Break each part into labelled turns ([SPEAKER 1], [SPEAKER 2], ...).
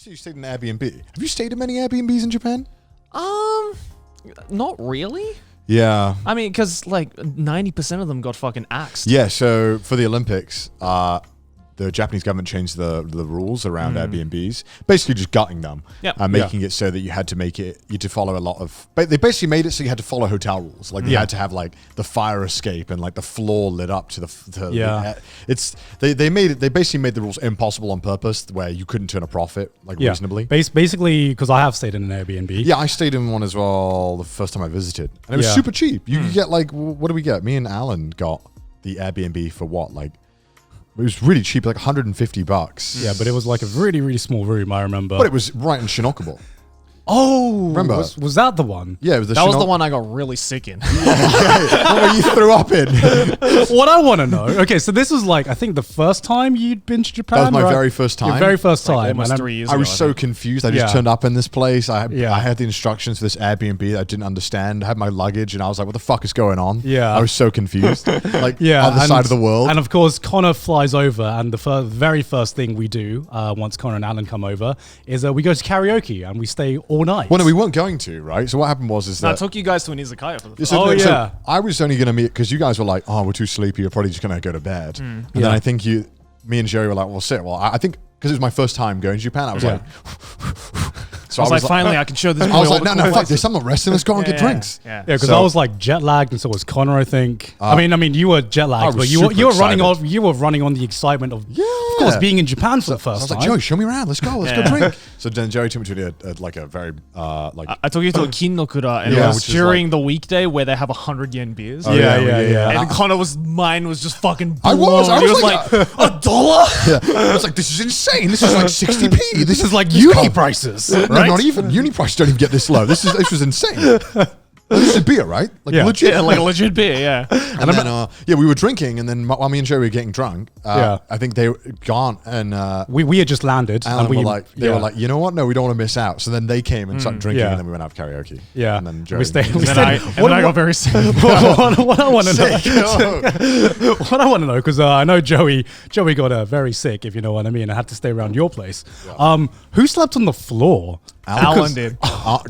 [SPEAKER 1] You stayed in an Airbnb. Have you stayed in many Airbnbs in Japan?
[SPEAKER 2] Not really.
[SPEAKER 1] Yeah.
[SPEAKER 2] I mean, because like 90% of them got fucking axed.
[SPEAKER 1] Yeah, so for the Olympics, the Japanese government changed the rules around Airbnbs, basically just gutting them, making it so that you had to follow a lot of. They basically made it so you had to follow hotel rules, like you had to have like the fire escape and like the floor lit up to the. They basically made the rules impossible on purpose, where you couldn't turn a profit reasonably.
[SPEAKER 3] Basically, because I have stayed in an Airbnb.
[SPEAKER 1] Yeah, I stayed in one as well the first time I visited, and it was super cheap. You could get like, what do we get? Me and Alan got the Airbnb for what, like. It was really cheap, like $150.
[SPEAKER 3] Yeah, but it was like a really, really small room, I remember.
[SPEAKER 1] But it was right in Shinokabo.
[SPEAKER 3] Oh,
[SPEAKER 1] remember?
[SPEAKER 3] Was that the one?
[SPEAKER 1] Yeah, it was
[SPEAKER 2] that was the one I got really sick in.
[SPEAKER 1] What you threw up in?
[SPEAKER 3] What I want to know. Okay, so this was like, I think the first time you'd been to Japan.
[SPEAKER 1] That was my very first time.
[SPEAKER 3] Your very first time.
[SPEAKER 2] Like almost 3 years ago.
[SPEAKER 1] I was so confused. I just turned up in this place. I had the instructions for this Airbnb that I didn't understand. I had my luggage and I was like, what the fuck is going on?
[SPEAKER 3] Yeah.
[SPEAKER 1] I was so confused. Like, other side of the world.
[SPEAKER 3] And of course, Connor flies over, and the very first thing we do once Connor and Alan come over is we go to karaoke and we stay all night.
[SPEAKER 1] Well, no, we weren't going to, right? So what happened was that I
[SPEAKER 2] took you guys to an izakaya for the first
[SPEAKER 1] time.
[SPEAKER 3] So
[SPEAKER 1] I was only going to meet, because you guys were like, oh, we're too sleepy, you're probably just going to go to bed. And then I think me and Jerry were like, well, sit. Well, I think, because it was my first time going to Japan, I was like...
[SPEAKER 2] So I was like, finally, I can show this.
[SPEAKER 1] I was like, no, fuck this. I'm not resting. Let's go and get drinks.
[SPEAKER 3] Yeah, because I was like jet lagged, and so was Connor. I think. I mean, you were jet lagged, but you were running off. You were running on the excitement of course, being in Japan for the first time.
[SPEAKER 1] I was like, Joey, show me around. Let's go drink. So then Jerry took me to a very
[SPEAKER 2] I took you to a Kinnokura, and it was during the weekday where they have 100 yen beers.
[SPEAKER 3] Yeah.
[SPEAKER 2] And Connor mine was just fucking blown.
[SPEAKER 1] I was
[SPEAKER 2] like $1.
[SPEAKER 1] Yeah. I was like, this is insane. This is like 60p.
[SPEAKER 3] This is like uni prices.
[SPEAKER 1] No, not even. Uni prices don't even get this low. This was insane. This is beer, right? Like legit.
[SPEAKER 2] Yeah, like a legit beer, yeah.
[SPEAKER 1] And then, we were drinking, and then while me and Jerry were getting drunk, I think they were gone, and
[SPEAKER 3] we had just landed,
[SPEAKER 1] and
[SPEAKER 3] we
[SPEAKER 1] were like, were like, you know what? No, we don't want to miss out. So then they came and started drinking, and then we went out for karaoke.
[SPEAKER 3] Yeah,
[SPEAKER 1] and then Jerry,
[SPEAKER 3] we stayed.
[SPEAKER 2] I got very sick.
[SPEAKER 3] What I want to know, what I want to know, because I know Joey got very sick, if you know what I mean. I had to stay around your place.
[SPEAKER 1] Yeah.
[SPEAKER 3] Who slept on the floor?
[SPEAKER 2] Alan did.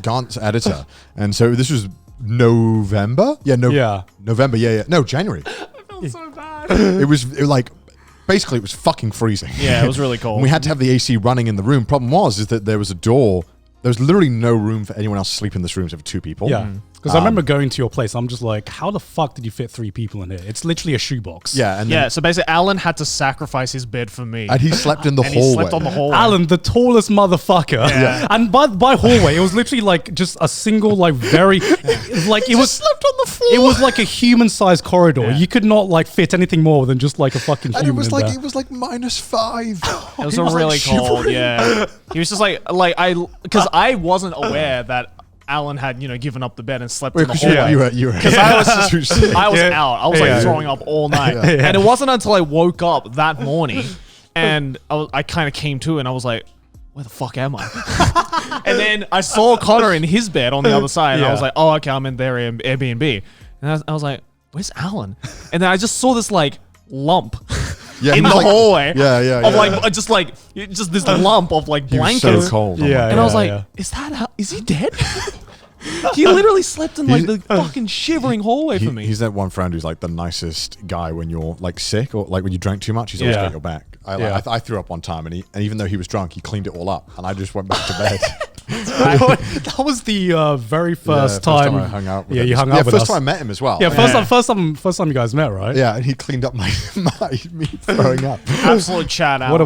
[SPEAKER 1] Gaunt's editor, and so this was November. November. No, January.
[SPEAKER 2] I felt so bad.
[SPEAKER 1] It was basically it was fucking freezing.
[SPEAKER 2] Yeah, it was really cold.
[SPEAKER 1] And we had to have the AC running in the room. Problem was that there was a door. There was literally no room for anyone else to sleep in this room except for 2 people.
[SPEAKER 3] Yeah. Because I remember going to your place. I'm just like, how the fuck did you fit 3 people in here? It's literally a shoebox.
[SPEAKER 1] Yeah. And
[SPEAKER 2] so basically, Alan had to sacrifice his bed for me.
[SPEAKER 1] And he slept in the hallway.
[SPEAKER 2] He slept on the hallway.
[SPEAKER 3] Alan, the tallest motherfucker.
[SPEAKER 2] Yeah.
[SPEAKER 3] And by hallway, it was literally like just a single, like very, like it was
[SPEAKER 1] slept on the floor.
[SPEAKER 3] It was like a human-sized corridor. Yeah. You could not like fit anything more than just like a fucking human.
[SPEAKER 1] And it was like
[SPEAKER 3] there.
[SPEAKER 1] It was like -5.
[SPEAKER 2] It was really cold. Yeah. He was just because I wasn't aware that Alan had, given up the bed and slept in the hallway.
[SPEAKER 1] You were.
[SPEAKER 2] Because I was out. I was throwing up all night. Yeah. And it wasn't until I woke up that morning and I kind of came to and I was like, where the fuck am I? And then I saw Connor in his bed on the other side. And I was like, oh, okay, I'm in their Airbnb. And I was like, where's Alan? And then I just saw this lump. In the hallway. Of just this lump of blankets.
[SPEAKER 1] He was so cold.
[SPEAKER 2] And I was like, is he dead? He literally slept in the fucking shivering hallway for me.
[SPEAKER 1] He's that one friend who's the nicest guy when you're sick or when you drank too much. He's always got your back. I threw up one time and even though he was drunk, he cleaned it all up and I just went back to bed.
[SPEAKER 3] That was the very first time
[SPEAKER 1] I hung out with him.
[SPEAKER 3] you hung out with
[SPEAKER 1] first
[SPEAKER 3] us.
[SPEAKER 1] time I met him as well.
[SPEAKER 3] Yeah, first time you guys met, right?
[SPEAKER 1] Yeah, and he cleaned up me throwing up.
[SPEAKER 2] Absolute chat out.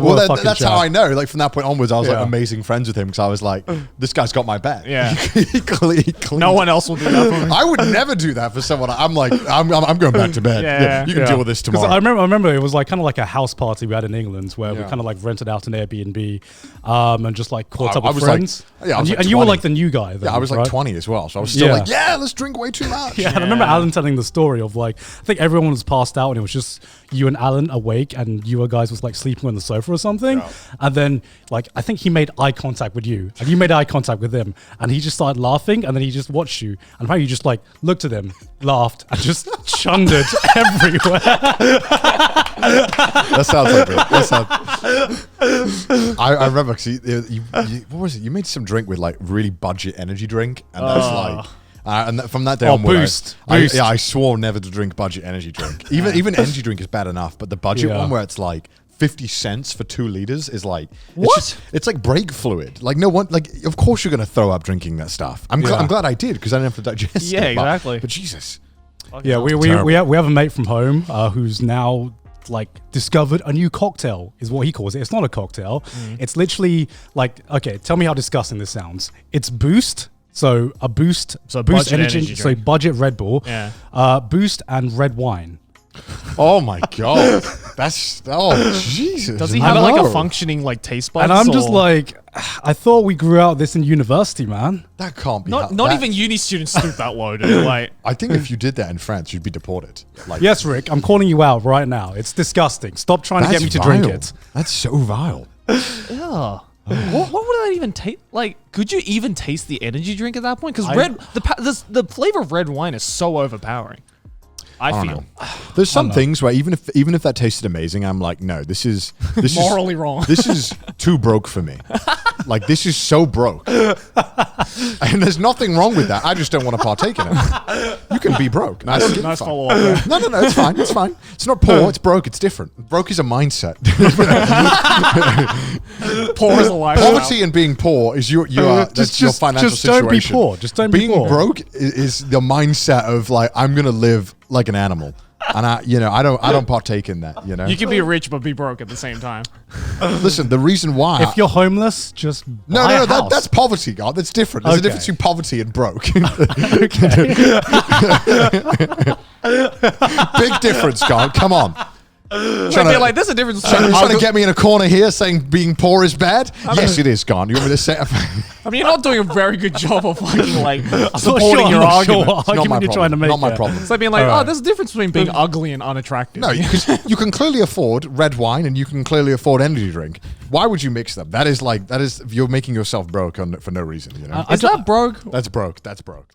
[SPEAKER 1] That's how I know. From that point onwards, I was amazing friends with him because I was like, this guy's got my back.
[SPEAKER 2] Yeah.
[SPEAKER 1] he cleaned.
[SPEAKER 2] No one else will do that for me.
[SPEAKER 1] I would never do that for someone. I'm like, I'm going back to bed. Yeah. You can deal with this tomorrow.
[SPEAKER 3] I remember it was kind of like a house party we had in England where we kind of rented out an Airbnb and just caught up with friends.
[SPEAKER 1] Yeah, I was
[SPEAKER 3] and you were like the new guy. Then,
[SPEAKER 1] I was like
[SPEAKER 3] right?
[SPEAKER 1] 20 as well, so I was still like, yeah, let's drink way too much.
[SPEAKER 3] Yeah, and I remember Alan telling the story of like, I think everyone was passed out and it was just you and Alan awake and you guys was like sleeping on the sofa or something.
[SPEAKER 1] Yeah.
[SPEAKER 3] And then like, I think he made eye contact with you and you made eye contact with him and he just started laughing and then he just watched you and apparently you just like looked at him, laughed and just chunned it everywhere.
[SPEAKER 1] That sounds like it. That sounds. I remember because what was it? You made some drink with like really budget energy drink, and that's like. And from that day onward,
[SPEAKER 3] Boost.
[SPEAKER 1] I swore never to drink budget energy drink. Even energy drink is bad enough, but the budget one where it's like 50 cents for 2 liters is like
[SPEAKER 2] what?
[SPEAKER 1] It's like brake fluid. Like no one, like of course you're gonna throw up drinking that stuff. I'm glad I did because I didn't have to digest.
[SPEAKER 2] Yeah,
[SPEAKER 1] it,
[SPEAKER 2] exactly.
[SPEAKER 1] But Jesus.
[SPEAKER 3] Yeah, we have a mate from home who's now like discovered a new cocktail is what he calls it. It's not a cocktail. It's literally like, okay, tell me how disgusting this sounds. It's Boost. So a Boost, Boost energy so budget Red Bull, Boost and red wine.
[SPEAKER 1] Oh my God. That's, Jesus.
[SPEAKER 2] Does he have like a functioning like taste buds?
[SPEAKER 3] And I'm just like, I thought we grew out this in university, man.
[SPEAKER 1] That can't be.
[SPEAKER 2] Not even uni students stoop that low, dude. Like,
[SPEAKER 1] I think if you did that in France, you'd be deported. Like,
[SPEAKER 3] yes, Rick, I'm calling you out right now. It's disgusting. Stop trying to get me to drink it.
[SPEAKER 1] That's so vile.
[SPEAKER 2] yeah. What would that even taste like? Could you even taste the energy drink at that point? Because the flavor of red wine is so overpowering. I feel
[SPEAKER 1] there's some things where even if that tasted amazing, I'm like, no, this is
[SPEAKER 2] morally wrong.
[SPEAKER 1] This is too broke for me. Like this is so broke, and there's nothing wrong with that. I just don't want to partake in it. You can be broke.
[SPEAKER 2] Nice follow up.
[SPEAKER 1] No, it's fine. It's fine. It's not poor. It's broke. It's different. Broke is a mindset.
[SPEAKER 2] Poor is a lifestyle.
[SPEAKER 1] Poverty and being poor is your that's your financial situation.
[SPEAKER 3] Don't be poor. Just don't be poor.
[SPEAKER 1] Being broke is the mindset of like I'm gonna live like an animal, and I don't partake in that. You know,
[SPEAKER 2] you can be rich but be broke at the same time.
[SPEAKER 1] Listen, the reason why
[SPEAKER 3] if you're homeless, just buy a house.
[SPEAKER 1] That's poverty, God. That's different. There's a difference between poverty and broke. Big difference, God. Come on.
[SPEAKER 2] There's a difference.
[SPEAKER 1] Trying to get me in a corner here saying being poor is bad? Yes, it is, Gone. You want me to say?
[SPEAKER 2] I mean, you're not doing a very good job of fucking like supporting your argument.
[SPEAKER 3] What argument you're trying to make.
[SPEAKER 1] Not my problem.
[SPEAKER 2] It's like being like, there's a difference between being ugly and unattractive.
[SPEAKER 1] No, you can clearly afford red wine and you can clearly afford energy drink. Why would you mix them? That is you're making yourself broke for no reason. You know?
[SPEAKER 2] Is that broke?
[SPEAKER 1] That's broke. That's broke.